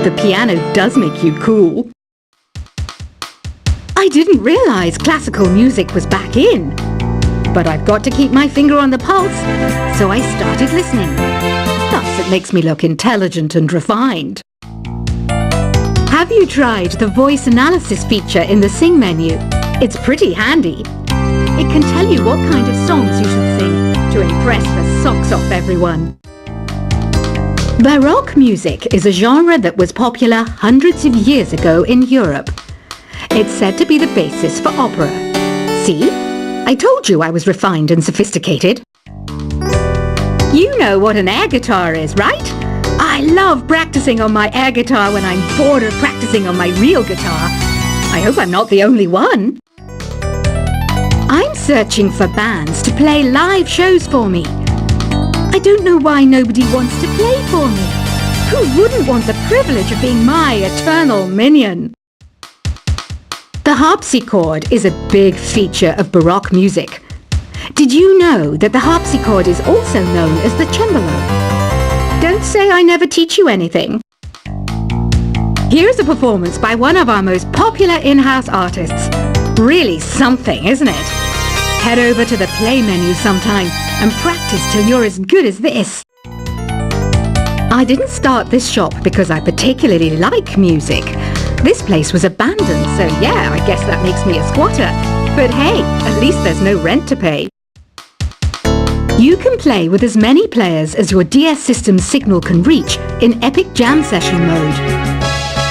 The piano does make you cool. I didn't realize classical music was back in. But I've got to keep my finger on the pulse, so I started listening. Thus, it makes me look intelligent and refined. Have you tried the voice analysis feature in the Sing menu? It's pretty handy. It can tell you what kind of songs you should sing to impress the socks off everyone. Baroque music is a genre that was popular hundreds of years ago in Europe. It's said to be the basis for opera. See? I told you I was refined and sophisticated. You know what an air guitar is, right? I love practicing on my air guitar when I'm bored of practicing on my real guitar. I hope I'm not the only one. I'm searching for bands to play live shows for me. I don't know why nobody wants to play for me. Who wouldn't want the privilege of being my eternal minion? The harpsichord is a big feature of Baroque music. Did you know that the harpsichord is also known as the cembalo? Don't say I never teach you anything. Here's a performance by one of our most popular in-house artists. Really something, isn't it? Head over to the play menu sometime and practice till you're as good as this. I didn't start this shop because I particularly like music. This place was abandoned, so yeah, I guess that makes me a squatter. But hey, at least there's no rent to pay. You can play with as many players as your DS system's signal can reach in Epic Jam Session mode.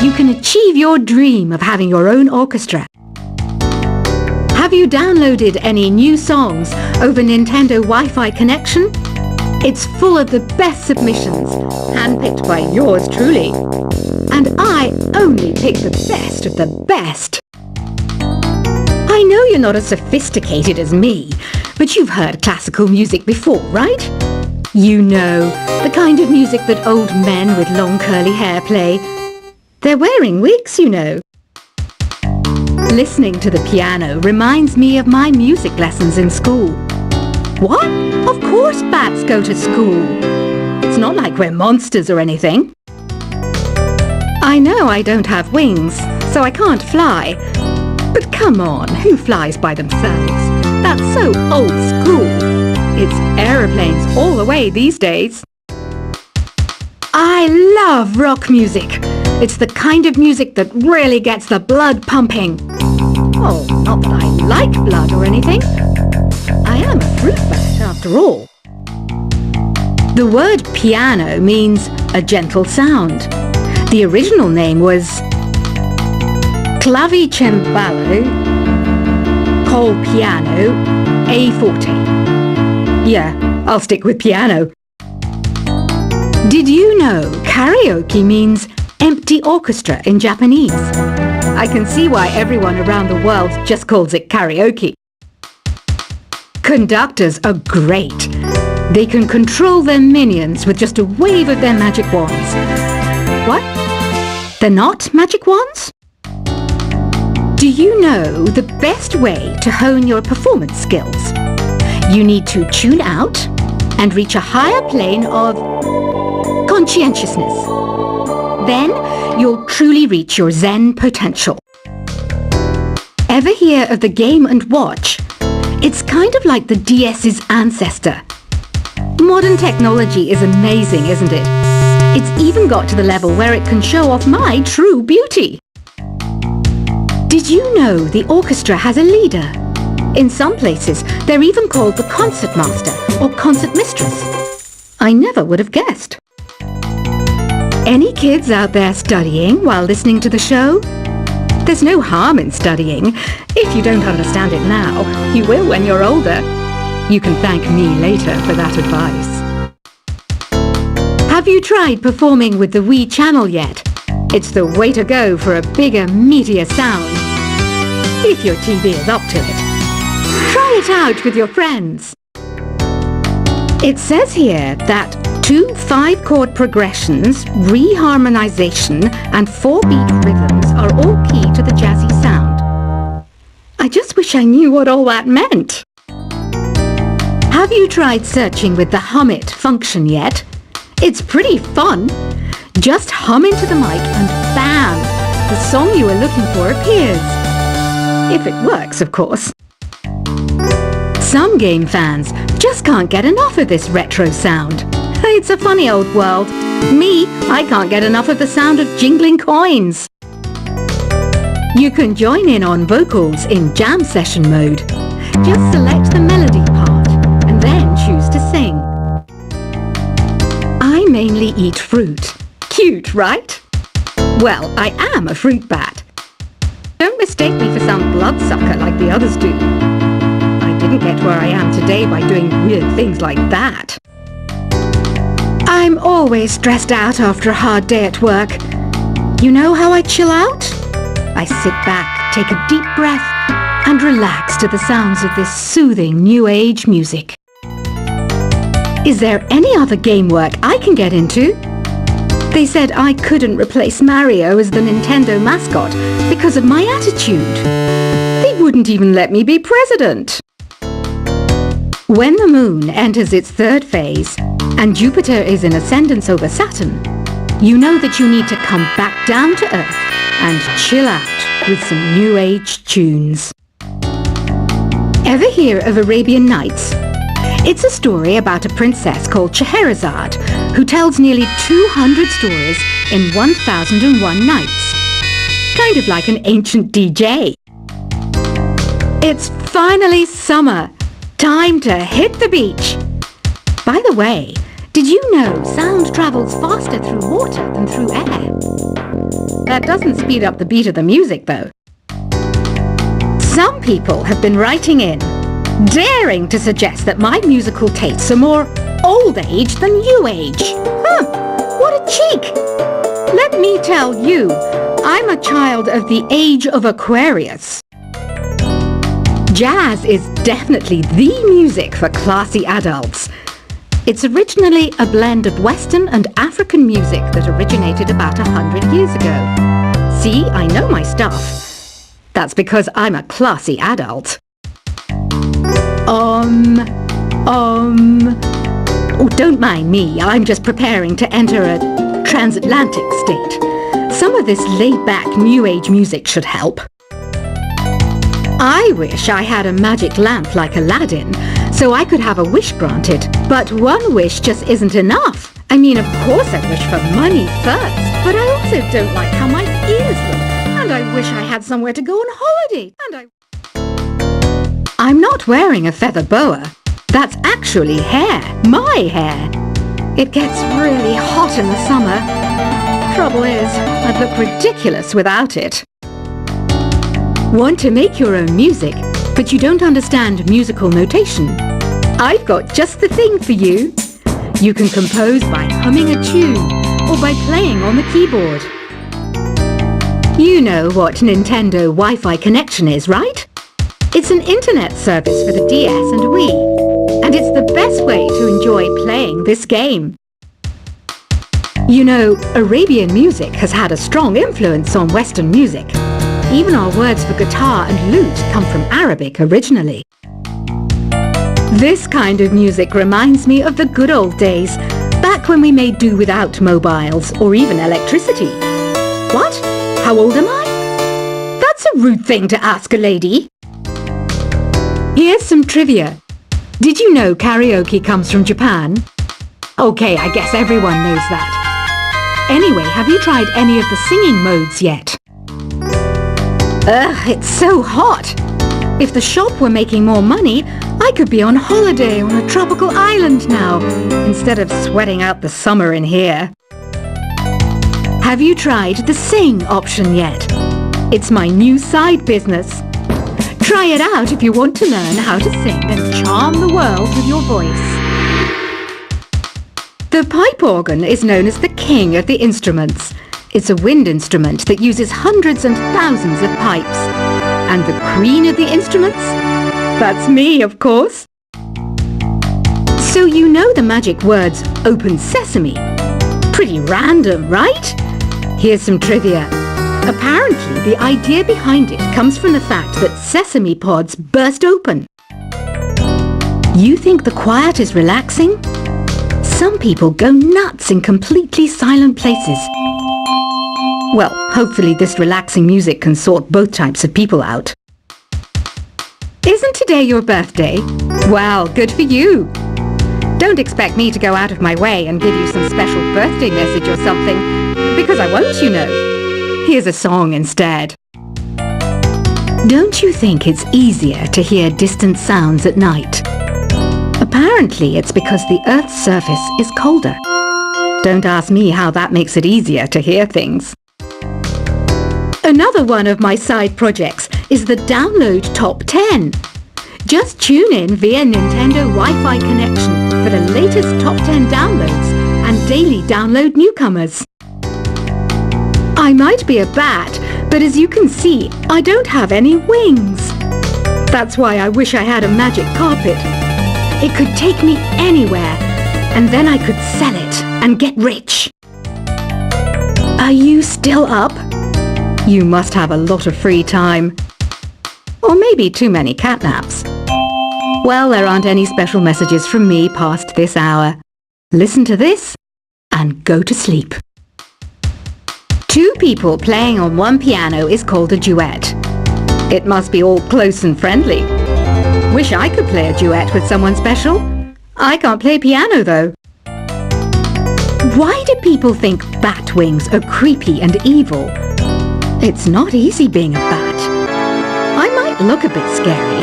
You can achieve your dream of having your own orchestra. Have you downloaded any new songs over Nintendo Wi-Fi connection? It's full of the best submissions, handpicked by yours truly. And I only pick the best of the best. I know you're not as sophisticated as me, but you've heard classical music before, right? You know, the kind of music that old men with long curly hair play. They're wearing wigs, you know. Listening to the piano reminds me of my music lessons in school. What? Of course bats go to school. It's not like we're monsters or anything. I know I don't have wings, so I can't fly. But come on, who flies by themselves? That's so old school. It's aeroplanes all the way these days. I love rock music. It's the kind of music that really gets the blood pumping. Oh, not that I like blood or anything. I am a fruit bat after all. The word piano means a gentle sound. The original name was clavicembalo col piano a forte. Yeah, I'll stick with piano. Did you know karaoke means empty orchestra in Japanese? I can see why everyone around the world just calls it karaoke. Conductors are great. They can control their minions with just a wave of their magic wands. What? They're not magic wands? Do you know the best way to hone your performance skills? You need to tune out and reach a higher plane of conscientiousness. Then you'll truly reach your Zen potential. Ever hear of the Game & Watch? It's kind of like the DS's ancestor. Modern technology is amazing, isn't it? It's even got to the level where it can show off my true beauty. Did you know the orchestra has a leader? In some places, they're even called the concert master or concert mistress. I never would have guessed. Any kids out there studying while listening to the show? There's no harm in studying. If you don't understand it now, you will when you're older. You can thank me later for that advice. Have you tried performing with the Wii channel yet? It's the way to go for a bigger, meatier sound. If your TV is up to it. Try it out with your friends. It says here that 2 5-chord progressions, reharmonization, and 4-beat rhythms are all key to the jazzy sound. I just wish I knew what all that meant. Have you tried searching with the Hum It function yet? It's pretty fun. Just hum into the mic and bam! The song you were looking for appears. If it works, of course. Some game fans just can't get enough of this retro sound. It's a funny old world. Me, I can't get enough of the sound of jingling coins. You can join in on vocals in jam session mode. Just select the melody part and then choose to sing. I mainly eat fruit. Cute, right? Well, I am a fruit bat. Don't mistake me for some bloodsucker like the others do. I didn't get where I am today by doing weird things like that. I'm always stressed out after a hard day at work. You know how I chill out? I sit back, take a deep breath, and relax to the sounds of this soothing new age music. Is there any other game work I can get into? They said I couldn't replace Mario as the Nintendo mascot because of my attitude. They wouldn't even let me be president. When the moon enters its third phase and Jupiter is in ascendance over Saturn, you know that you need to come back down to Earth and chill out with some new age tunes. Ever hear of Arabian Nights? It's a story about a princess called Scheherazade who tells nearly 200 stories in 1001 nights. Kind of like an ancient DJ. It's finally summer. Time to hit the beach. By the way, did you know sound travels faster through water than through air? That doesn't speed up the beat of the music, though. Some people have been writing in, daring to suggest that my musical tastes are more old age than new age. What a cheek! Let me tell you, I'm a child of the age of Aquarius. Jazz is definitely the music for classy adults. It's originally a blend of Western and African music that originated about 100 years ago. See, I know my stuff. That's because I'm a classy adult. Oh, don't mind me. I'm just preparing to enter a transatlantic state. Some of this laid-back New Age music should help. I wish I had a magic lamp like Aladdin, so I could have a wish granted. But one wish just isn't enough. I mean, of course I wish for money first, but I also don't like how my ears look. And I wish I had somewhere to go on holiday. I'm not wearing a feather boa. That's actually hair. My hair. It gets really hot in the summer. Trouble is, I'd look ridiculous without it. Want to make your own music, but you don't understand musical notation? I've got just the thing for you. You can compose by humming a tune or by playing on the keyboard. You know what Nintendo Wi-Fi connection is, right? It's an internet service for the DS and Wii, and it's the best way to enjoy playing this game. You know, Arabian music has had a strong influence on Western music. Even our words for guitar and lute come from Arabic originally. This kind of music reminds me of the good old days, back when we made do without mobiles or even electricity. What? How old am I? That's a rude thing to ask a lady. Here's some trivia. Did you know karaoke comes from Japan? Okay, I guess everyone knows that. Anyway, have you tried any of the singing modes yet? Ugh, it's so hot. If the shop were making more money, I could be on holiday on a tropical island now, instead of sweating out the summer in here. Have you tried the sing option yet? It's my new side business. Try it out if you want to learn how to sing and charm the world with your voice. The pipe organ is known as the king of the instruments. It's a wind instrument that uses hundreds and thousands of pipes. And the queen of the instruments? That's me, of course. So you know the magic words "open sesame." Pretty random, right? Here's some trivia. Apparently, the idea behind it comes from the fact that sesame pods burst open. You think the quiet is relaxing? Some people go nuts in completely silent places. Well, hopefully this relaxing music can sort both types of people out. Isn't today your birthday? Well, good for you. Don't expect me to go out of my way and give you some special birthday message or something, because I won't, you know. Here's a song instead. Don't you think it's easier to hear distant sounds at night? Apparently it's because the Earth's surface is colder. Don't ask me how that makes it easier to hear things. Another one of my side projects is the Download Top 10. Just tune in via Nintendo Wi-Fi connection for the latest Top 10 downloads and daily download newcomers. I might be a bat, but as you can see, I don't have any wings. That's why I wish I had a magic carpet. It could take me anywhere, and then I could sell it and get rich. Are you still up? You must have a lot of free time. Or maybe too many catnaps. Well, there aren't any special messages from me past this hour. Listen to this and go to sleep. Two people playing on one piano is called a duet. It must be all close and friendly. Wish I could play a duet with someone special. I can't play piano though. Why do people think bat wings are creepy and evil? It's not easy being a bat. I might look a bit scary,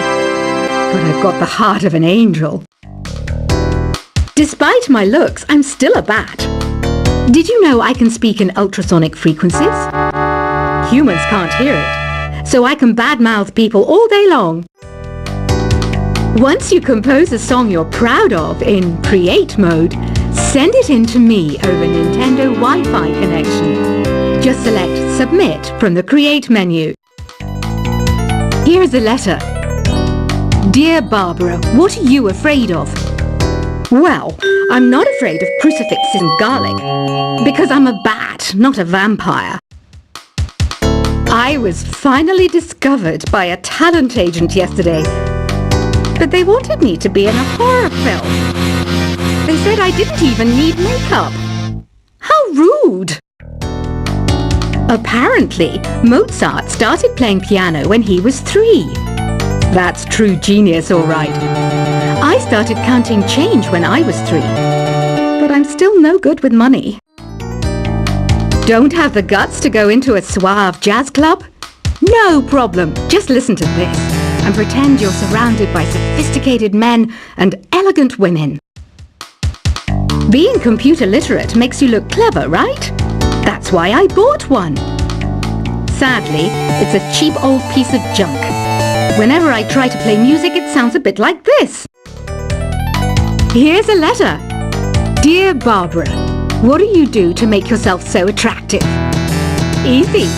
but I've got the heart of an angel. Despite my looks, I'm still a bat. Did you know I can speak in ultrasonic frequencies? Humans can't hear it, so I can badmouth people all day long. Once you compose a song you're proud of in Create mode, send it in to me over Nintendo Wi-Fi connection. Just select Submit from the Create menu. Here's a letter. Dear Barbara, what are you afraid of? Well, I'm not afraid of crucifixes and garlic, because I'm a bat, not a vampire. I was finally discovered by a talent agent yesterday, but they wanted me to be in a horror film. They said I didn't even need makeup. How rude! Apparently, Mozart started playing piano when he was 3. That's true genius, all right. I started counting change when I was 3, but I'm still no good with money. Don't have the guts to go into a suave jazz club? No problem, just listen to this and pretend you're surrounded by sophisticated men and elegant women. Being computer literate makes you look clever, right? That's why I bought one. Sadly, it's a cheap old piece of junk. Whenever I try to play music, it sounds a bit like this. Here's a letter. Dear Barbara, what do you do to make yourself so attractive? Easy.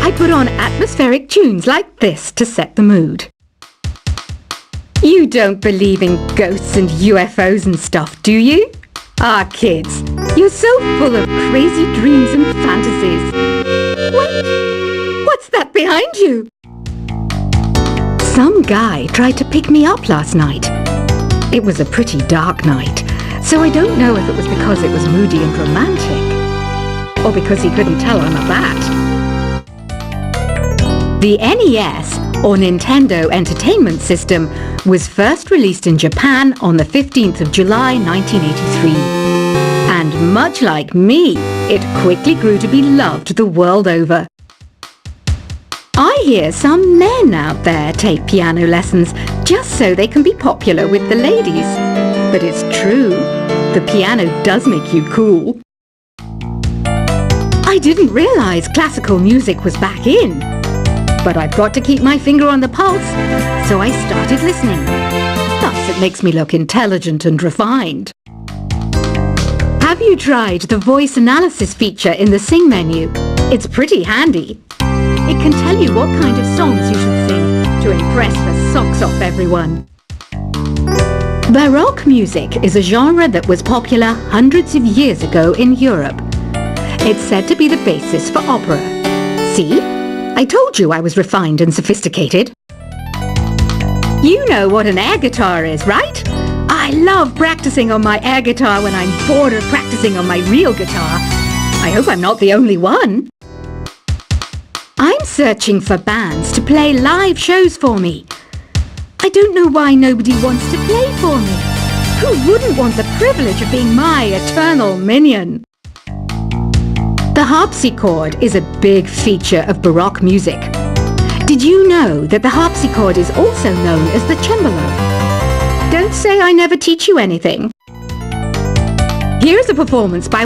I put on atmospheric tunes like this to set the mood. You don't believe in ghosts and UFOs and stuff, do you? Ah, kids, you're so full of crazy dreams and fantasies. Wait, what's that behind you? Some guy tried to pick me up last night. It was a pretty dark night, so I don't know if it was because it was moody and romantic, or because he couldn't tell I'm a bat. The NES, or Nintendo Entertainment System, was first released in Japan on the 15th of July 1983. And much like me, it quickly grew to be loved the world over. I hear some men out there take piano lessons just so they can be popular with the ladies. But it's true, the piano does make you cool. I didn't realize classical music was back in. But I've got to keep my finger on the pulse, so I started listening. Thus, it makes me look intelligent and refined. Have you tried the voice analysis feature in the Sing menu? It's pretty handy. It can tell you what kind of songs you should sing to impress the socks off everyone. Baroque music is a genre that was popular hundreds of years ago in Europe. It's said to be the basis for opera. See? I told you I was refined and sophisticated. You know what an air guitar is, right? I love practicing on my air guitar when I'm bored of practicing on my real guitar. I hope I'm not the only one. I'm searching for bands to play live shows for me. I don't know why nobody wants to play for me. Who wouldn't want the privilege of being my eternal minion? The harpsichord is a big feature of Baroque music. Did you know that the harpsichord is also known as the cembalo? Don't say I never teach you anything. Here's a performance by